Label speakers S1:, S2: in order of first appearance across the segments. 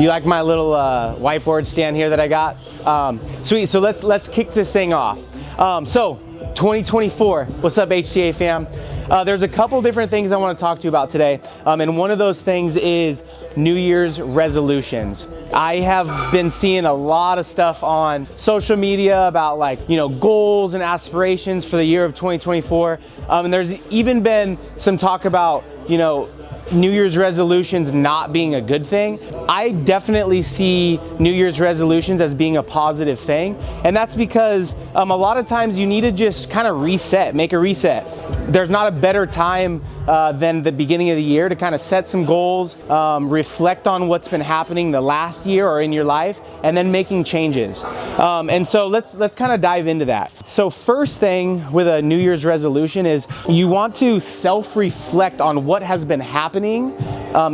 S1: You like my little whiteboard stand here that I got? Sweet, so let's kick this thing off. So 2024, what's up HTA fam? There's a couple different things I want to talk to you about today. And one of those things is New Year's resolutions. I have been seeing a lot of stuff on social media about goals and aspirations for the year of 2024. And there's even been some talk about, New Year's resolutions not being a good thing. I definitely see New Year's resolutions as being a positive thing. And that's because a lot of times you need to just kind of reset, make a reset. There's not a better time than the beginning of the year to kind of set some goals, reflect on what's been happening the last year or in your life, and then making changes. And so let's kind of dive into that. So first thing with a New Year's resolution is you want to self-reflect on what has been happening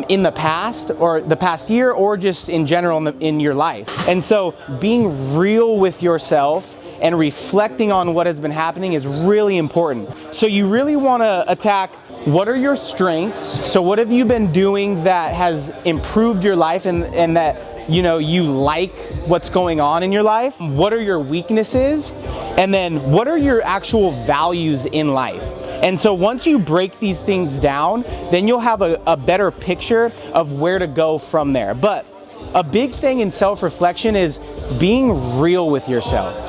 S1: in the past or the past year or just in general in your life. And so being real with yourself and reflecting on what has been happening is really important. So you really want to attack what are your strengths? So what have you been doing that has improved your life and that you like what's going on in your life? What are your weaknesses? And then what are your actual values in life? And so once you break these things down, then you'll have a better picture of where to go from there. But a big thing in self-reflection is being real with yourself.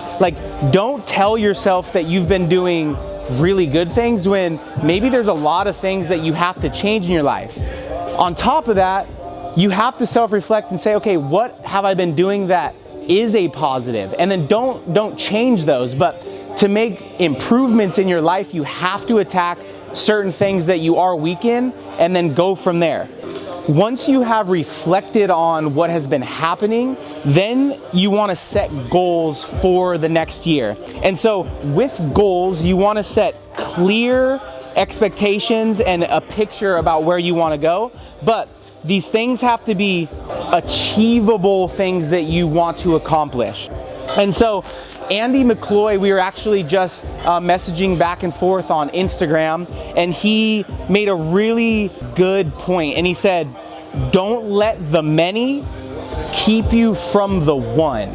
S1: Don't tell yourself that you've been doing really good things when maybe there's a lot of things that you have to change in your life. On top of that, you have to self-reflect and say, okay, what have I been doing that is a positive? And then don't change those, but to make improvements in your life, you have to attack certain things that you are weak in and then go from there. Once you have reflected on what has been happening, then you want to set goals for the next year. And so with goals, you want to set clear expectations and a picture about where you want to go. But these things have to be achievable things that you want to accomplish. And so Andy McCloy, we were actually just messaging back and forth on Instagram, and he made a really good point. And he said, don't let the many keep you from the one.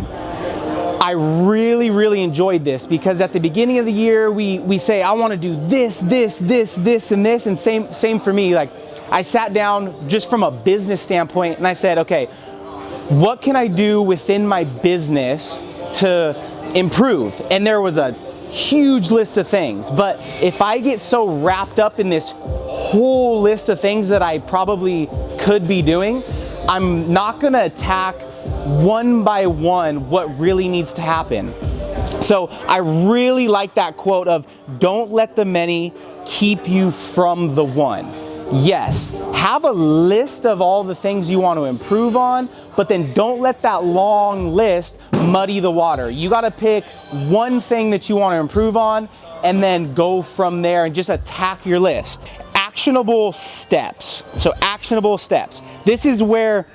S1: I really, really enjoyed this because at the beginning of the year, we say, I want to do this, and this, and same for me. I sat down just from a business standpoint and I said, okay, what can I do within my business to improve? And there was a huge list of things, but if I get so wrapped up in this whole list of things that I probably could be doing, I'm not gonna attack one by one what really needs to happen. So I really like that quote of don't let the many keep you from the one. Yes, have a list of all the things you want to improve on, but then don't let that long list muddy the water. You got to pick one thing that you want to improve on and then go from there and just attack your list. Actionable steps. So actionable steps. This is where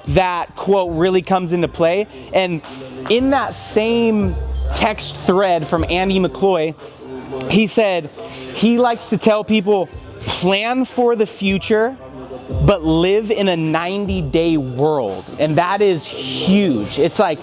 S1: that quote really comes into play. And in that same text thread from Andy McCloy, he said he likes to tell people, plan for the future, but live in a 90-day world. And that is huge. It's like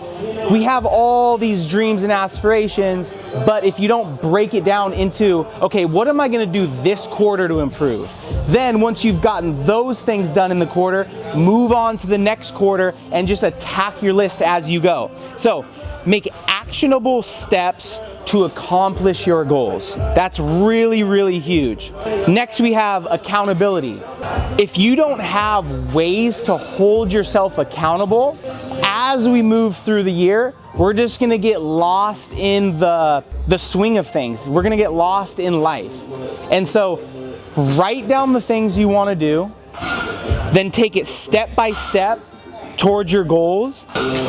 S1: we have all these dreams and aspirations, but if you don't break it down into, okay, what am I going to do this quarter to improve? Then once you've gotten those things done in the quarter, move on to the next quarter and just attack your list as you go. So make actionable steps to accomplish your goals. That's really, really huge. Next, we have accountability. If you don't have ways to hold yourself accountable, as we move through the year, we're just gonna get lost in the swing of things. We're gonna get lost in life. And so, write down the things you wanna do, then take it step by step towards your goals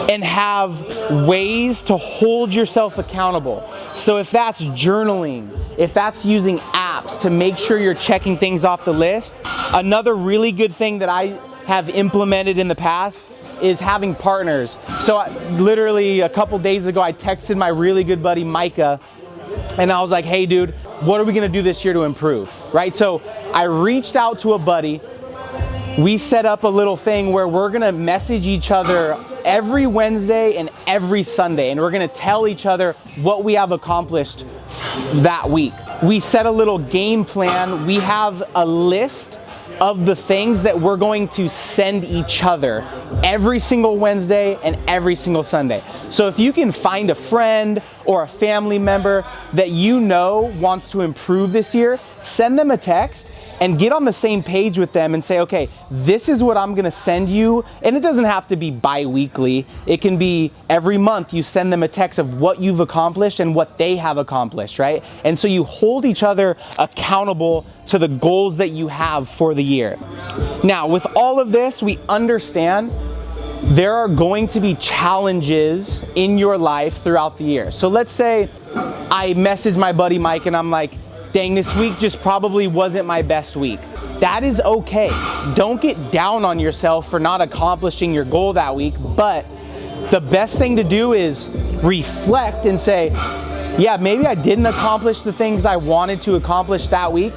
S1: and have ways to hold yourself accountable. So if that's journaling, if that's using apps to make sure you're checking things off the list, another really good thing that I have implemented in the past is having partners. So literally a couple days ago, I texted my really good buddy Micah and I was like, hey dude, what are we gonna do this year to improve, right? So I reached out to a buddy we set up a little thing where we're gonna message each other every Wednesday and every Sunday, and we're gonna tell each other what we have accomplished that week. We set a little game plan. We have a list of the things that we're going to send each other every single Wednesday and every single Sunday. So if you can find a friend or a family member that you know wants to improve this year, send them a text and get on the same page with them and say, okay, this is what I'm gonna send you. And it doesn't have to be bi-weekly. It can be every month you send them a text of what you've accomplished and what they have accomplished, right? And so you hold each other accountable to the goals that you have for the year. Now, with all of this, we understand there are going to be challenges in your life throughout the year. So let's say I message my buddy Mike and I'm like, dang, this week just probably wasn't my best week. That is okay. Don't get down on yourself for not accomplishing your goal that week, but the best thing to do is reflect and say, yeah, maybe I didn't accomplish the things I wanted to accomplish that week,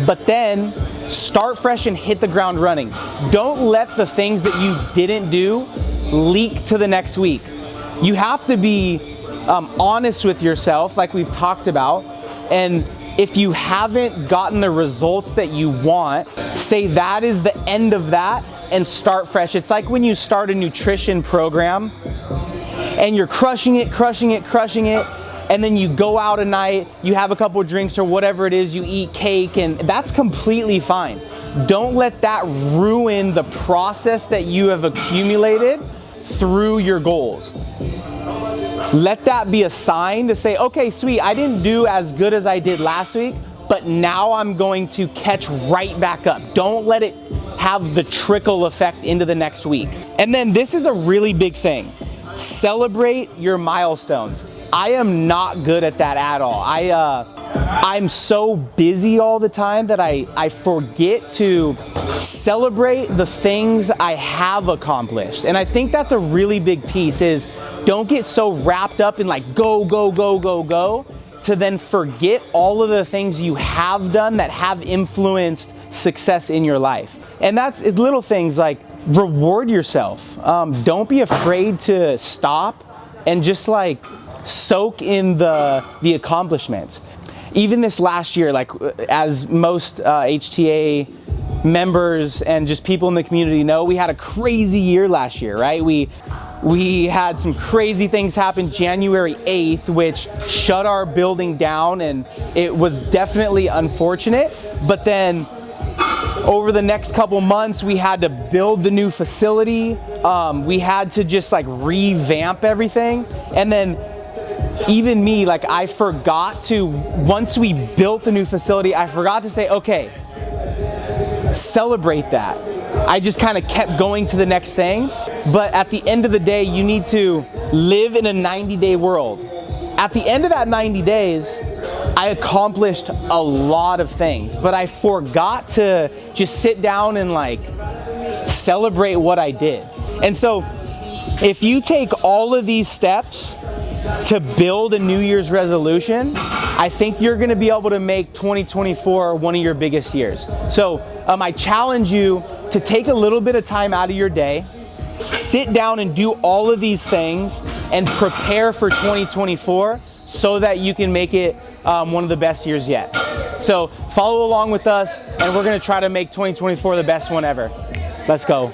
S1: but then start fresh and hit the ground running. Don't let the things that you didn't do leak to the next week. You have to be honest with yourself, like we've talked about, and if you haven't gotten the results that you want, say that is the end of that and start fresh. It's like when you start a nutrition program and you're crushing it, and then you go out at night, you have a couple of drinks or whatever it is, you eat cake, and that's completely fine. Don't let that ruin the process that you have accumulated through your goals. Let that be a sign to say, okay, sweet, I didn't do as good as I did last week, but now I'm going to catch right back up. Don't let it have the trickle effect into the next week. And then this is a really big thing. Celebrate your milestones. I am not good at that at all. I'm so busy all the time that I forget to celebrate the things I have accomplished. And I think that's a really big piece is don't get so wrapped up in like go, to then forget all of the things you have done that have influenced success in your life. And that's little things like reward yourself. Don't be afraid to stop and just like soak in the accomplishments. Even this last year, like as most HTA members and just people in the community know, we had a crazy year last year, right? We had some crazy things happen January 8th, which shut our building down, and it was definitely unfortunate. But then over the next couple months, we had to build the new facility. We had to just like revamp everything. And then even me, like I forgot to, once we built the new facility, I forgot to say, okay, celebrate that. I just kind of kept going to the next thing. But at the end of the day, you need to live in a 90-day world. At the end of that 90 days, I accomplished a lot of things, but I forgot to just sit down and like celebrate what I did. And so if you take all of these steps to build a New Year's resolution, I think you're gonna be able to make 2024 one of your biggest years. So I challenge you to take a little bit of time out of your day, sit down and do all of these things and prepare for 2024 so that you can make it one of the best years yet. So follow along with us and we're gonna try to make 2024 the best one ever. Let's go.